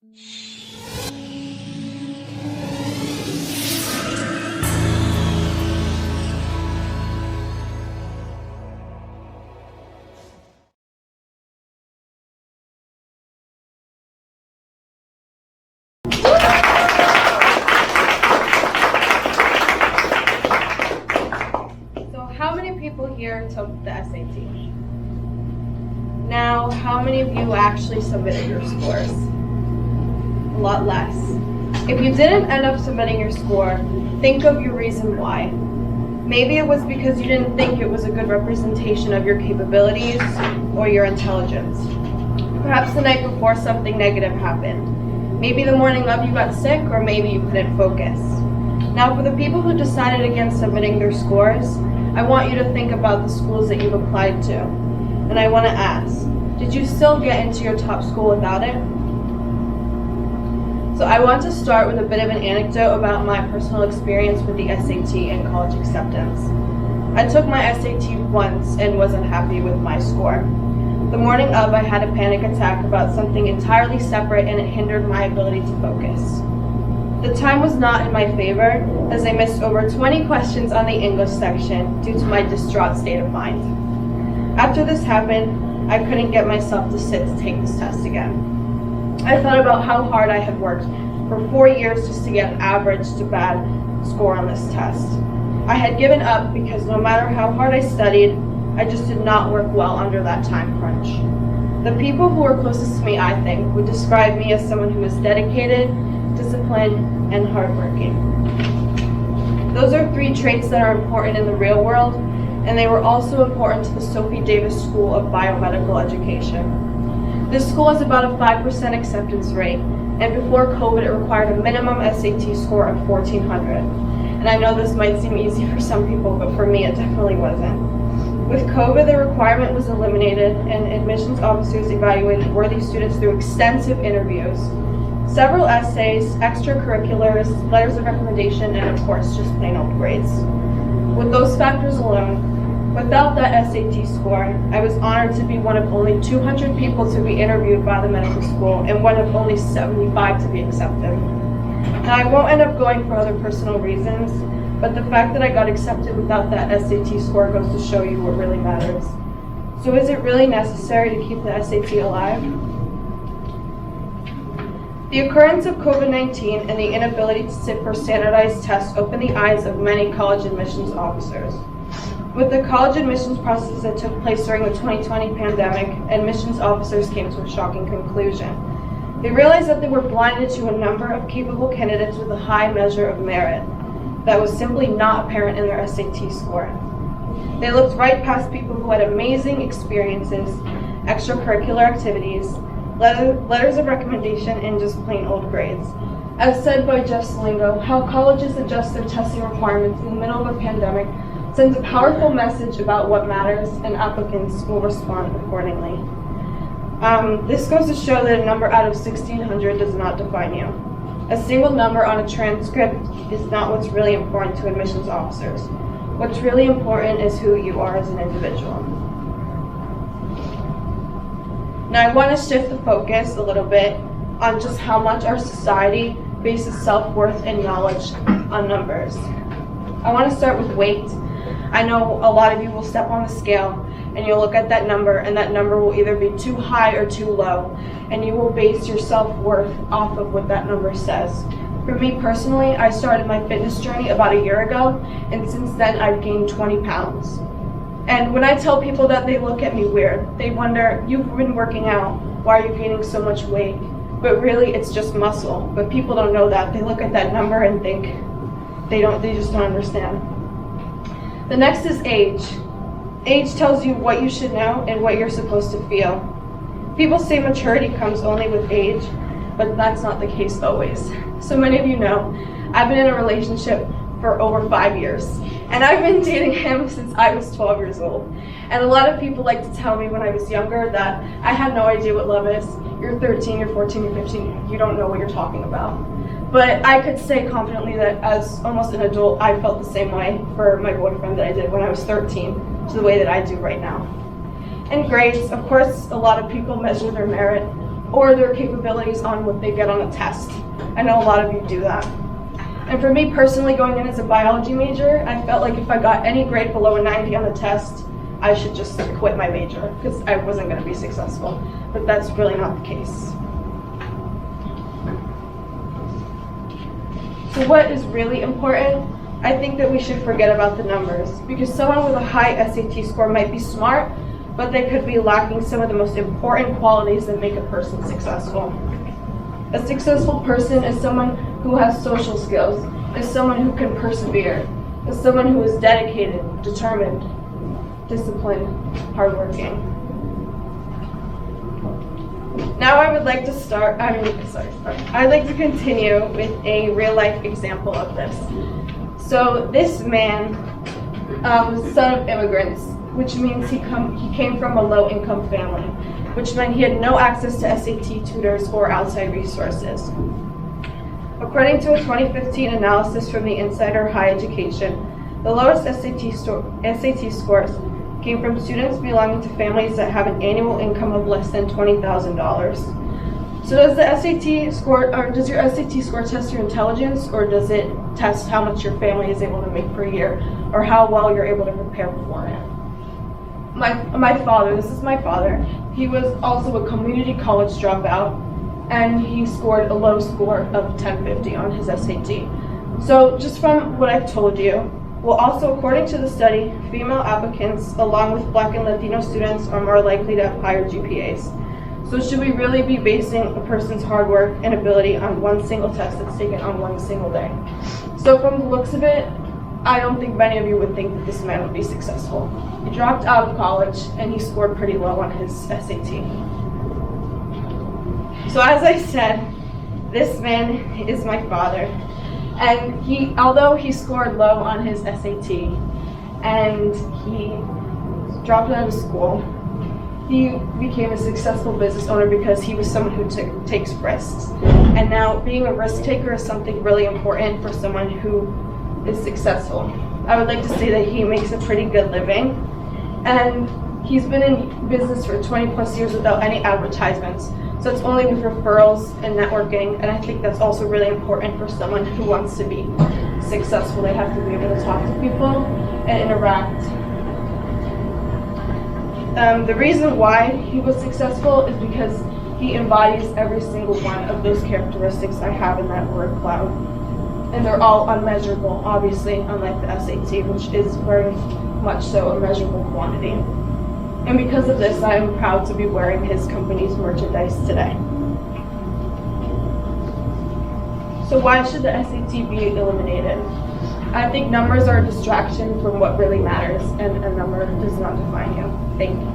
How many people here took the SAT? Now, how many of you actually submitted your scores? A lot less. If you didn't end up submitting your score, think of your reason why. Maybe it was because you didn't think it was a good representation of your capabilities or your intelligence. Perhaps the night before something negative happened. Maybe the morning of you got sick, or maybe you couldn't focus. Now, for the people who decided against submitting their scores, I want you to think about the schools that you've applied to. And I want to ask, did you still get into your top school without it? So I want to start with a bit of an anecdote about my personal experience with the SAT and college acceptance. I took my SAT once and wasn't happy with my score. The morning of, I had a panic attack about something entirely separate, and it hindered my ability to focus. The time was not in my favor, as I missed over 20 questions on the English section due to my distraught state of mind. After this happened, I couldn't get myself to sit to take this test again. I thought about how hard I had worked for 4 years just to get an average to bad score on this test. I had given up because no matter how hard I studied, I just did not work well under that time crunch. The people who were closest to me, I think, would describe me as someone who is dedicated, disciplined, and hardworking. Those are 3 traits that are important in the real world, and they were also important to the Sophie Davis School of Biomedical Education. This school has about a 5% acceptance rate, and before COVID it required a minimum SAT score of 1,400. And I know this might seem easy for some people, but for me it definitely wasn't. With COVID, the requirement was eliminated, and admissions officers evaluated worthy students through extensive interviews, several essays, extracurriculars, letters of recommendation, and of course, just plain old grades. With those factors alone, without that SAT score, I was honored to be one of only 200 people to be interviewed by the medical school and one of only 75 to be accepted. Now, I won't end up going for other personal reasons, but the fact that I got accepted without that SAT score goes to show you what really matters. So is it really necessary to keep the SAT alive? The occurrence of COVID-19 and the inability to sit for standardized tests opened the eyes of many college admissions officers. With the college admissions process that took place during the 2020 pandemic, admissions officers came to a shocking conclusion. They realized that they were blinded to a number of capable candidates with a high measure of merit that was simply not apparent in their SAT score. They looked right past people who had amazing experiences, extracurricular activities, letters of recommendation, and just plain old grades. As said by Jeff Salingo, how colleges adjust their testing requirements in the middle of a pandemic sends a powerful message about what matters, and applicants will respond accordingly. This goes to show that a number out of 1,600 does not define you. A single number on a transcript is not what's really important to admissions officers. What's really important is who you are as an individual. Now I want to shift the focus a little bit on just how much our society bases self-worth and knowledge on numbers. I want to start with weight. I know a lot of you will step on the scale and you'll look at that number, and that number will either be too high or too low, and you will base your self-worth off of what that number says. For me personally, I started my fitness journey about a year ago, and since then I've gained 20 pounds. And when I tell people that, they look at me weird. They wonder, you've been working out, why are you gaining so much weight? But really, it's just muscle. But people don't know that. They look at that number and think they just don't understand. The next is age. Age tells you what you should know and what you're supposed to feel. People say maturity comes only with age, but that's not the case always. So many of you know, I've been in a relationship for over 5 years, and I've been dating him since I was 12 years old. And a lot of people like to tell me when I was younger that I had no idea what love is. You're 13, you're 14, you're 15, you don't know what you're talking about. But I could say confidently that as almost an adult, I felt the same way for my boyfriend that I did when I was 13, to the way that I do right now. And grades, of course, a lot of people measure their merit or their capabilities on what they get on a test. I know a lot of you do that. And for me personally, going in as a biology major, I felt like if I got any grade below a 90 on the test, I should just quit my major because I wasn't going to be successful. But that's really not the case. So what is really important? I think that we should forget about the numbers, because someone with a high SAT score might be smart, but they could be lacking some of the most important qualities that make a person successful. A successful person is someone who has social skills, is someone who can persevere, is someone who is dedicated, determined, disciplined, hardworking. Now I would like to I'd like to continue with a real life example of this. So this man was the son of immigrants, which means he came from a low income family, which meant he had no access to SAT tutors or outside resources. According to a 2015 analysis from the Insider Higher Education, the lowest SAT scores came from students belonging to families that have an annual income of less than $20,000. So does your SAT score test your intelligence, or does it test how much your family is able to make per year, or how well you're able to prepare beforehand? This is my father. He was also a community college dropout, and he scored a low score of 1050 on his SAT. So just from what I've told you, well, also according to the study, female applicants, along with Black and Latino students, are more likely to have higher GPAs. So should we really be basing a person's hard work and ability on one single test that's taken on one single day? So from the looks of it, I don't think many of you would think that this man would be successful. He dropped out of college and he scored pretty low on his SAT. So as I said, this man is my father. And although he scored low on his SAT and he dropped out of school, he became a successful business owner because he was someone who takes risks. And now being a risk taker is something really important for someone who is successful. I would like to say that he makes a pretty good living, and he's been in business for 20 plus years without any advertisements. So it's only with referrals and networking, and I think that's also really important for someone who wants to be successful. They have to be able to talk to people and interact. The reason why he was successful is because he embodies every single one of those characteristics I have in that word cloud. And they're all unmeasurable, obviously, unlike the SAT, which is very much so a measurable quantity. And because of this, I am proud to be wearing his company's merchandise today. So why should the SAT be eliminated? I think numbers are a distraction from what really matters, and a number does not define you. Thank you.